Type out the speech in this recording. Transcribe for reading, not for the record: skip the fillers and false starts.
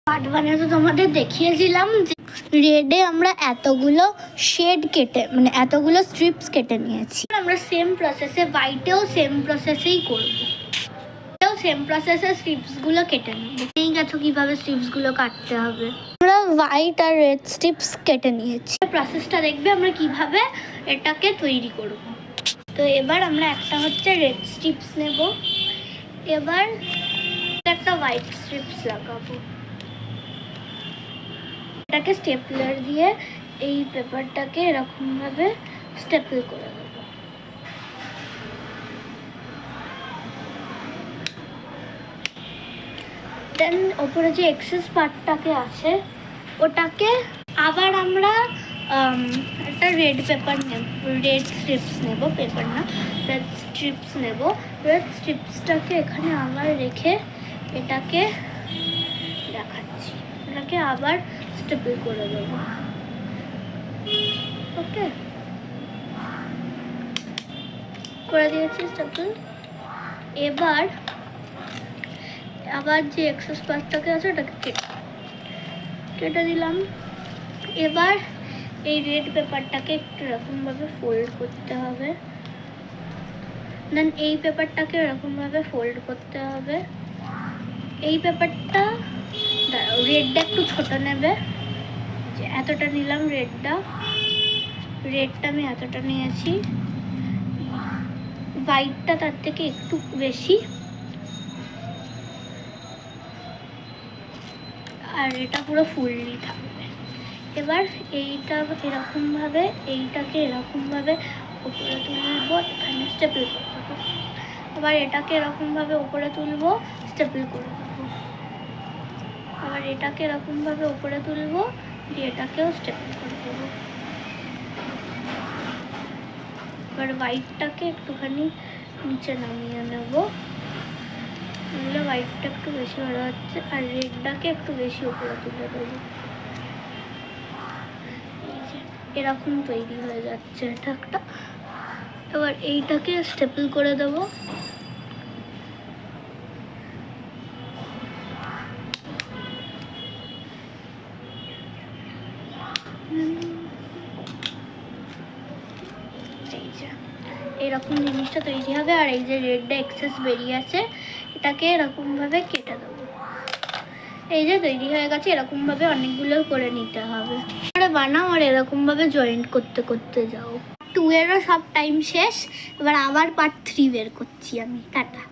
Part ওয়ানে তো তোমাদের দেখিয়েছিলাম যে রেডে আমরা এতগুলো শেড কেটে মানে এতগুলো স্ট্রিপস কেটে নিয়েছি। আমরা সেম প্রসেসে হোয়াইটেও সেম প্রসেসেই করবো, সেম প্রসেসে স্ট্রিপসগুলো কেটে নেবো। এই গেছো কিভাবে স্ট্রিপসগুলো কাটতে হবে। আমরা হোয়াইট আর রেড স্ট্রিপস কেটে নিয়েছি। প্রসেসটা দেখবে আমরা কিভাবে এটাকে তৈরি করব। তো এবার আমরা একটা হচ্ছে রেড স্ট্রিপস নেব, এবার একটা হোয়াইট স্ট্রিপস লাগাবো। এটাকে স্টেপলার দিয়ে এই পেপারটাকে এরকমভাবে স্টেপল করে দেবো। দেন ওপরে যে এক্সেস পার্টটাকে আছে ওটাকে আবার আমরা একটা রেড পেপার নেব, রেড স্ট্রিপস নেব, পেপার না রেড স্ট্রিপস নেব। রেড স্ট্রিপসটাকে এখানে আবার রেখে এটাকে দেখাচ্ছি, এটাকে আবার স্টেপল করে দেবো। ওকে, করে দিয়েছি স্টেপল। এবার আবার যে এক্সেস পার্টটাকে আছে ওটাকে কেটে দিলাম। এবার এই রেড পেপারটাকে একটু এরকমভাবে ফোল্ড করতে হবে, দেন এই পেপারটাকে এরকমভাবে ফোল্ড করতে হবে। এই পেপারটা রেডটা একটু ছোট নেবে, যে এতটা নিলাম রেডটা আমি এতটা নিয়েছি, হোয়াইটটা তার থেকে একটু বেশি, আর এটা পুরো ফুললি থাকবে। এবার এইটা এরকমভাবে এইটাকে এরকমভাবে উপরে তুলবো, এখানে স্টেপল করে দেবো। আবার এটাকে এরকমভাবে উপরে তুলবো, স্টেপল করে দেবো। আবার এটাকে এরকমভাবে উপরে তুলবো, দিয়ে এটাকেও স্টেপল করে দেবো। এবার হোয়াইটটাকে একটুখানি নিচে নামিয়ে নেবো, তাহলে হোয়াইটটা একটু বেশি ভালো হচ্ছে, আর রেডটাকে একটু বেশি উপরে তুলে দেবো। এরকম তৈরি হয়ে যাচ্ছে এটা একটা। এবার এইটাকে স্টেপল করে দেবো। এরকম জিনিসটা তৈরি হবে। আর এই যে রেডটা এক্সেস বেরিয়ে আছে এটাকে এরকমভাবে কেটে দেবো। এই যে তৈরি হয়ে গেছে, এরকমভাবে অনেকগুলো করে নিতে হবে। বানাও আর এরকমভাবে জয়েন্ট করতে করতে যাও। 2 এরও সব টাইম শেষ, এবার আবার পার্ট 3 বের করছি আমি। টাটা।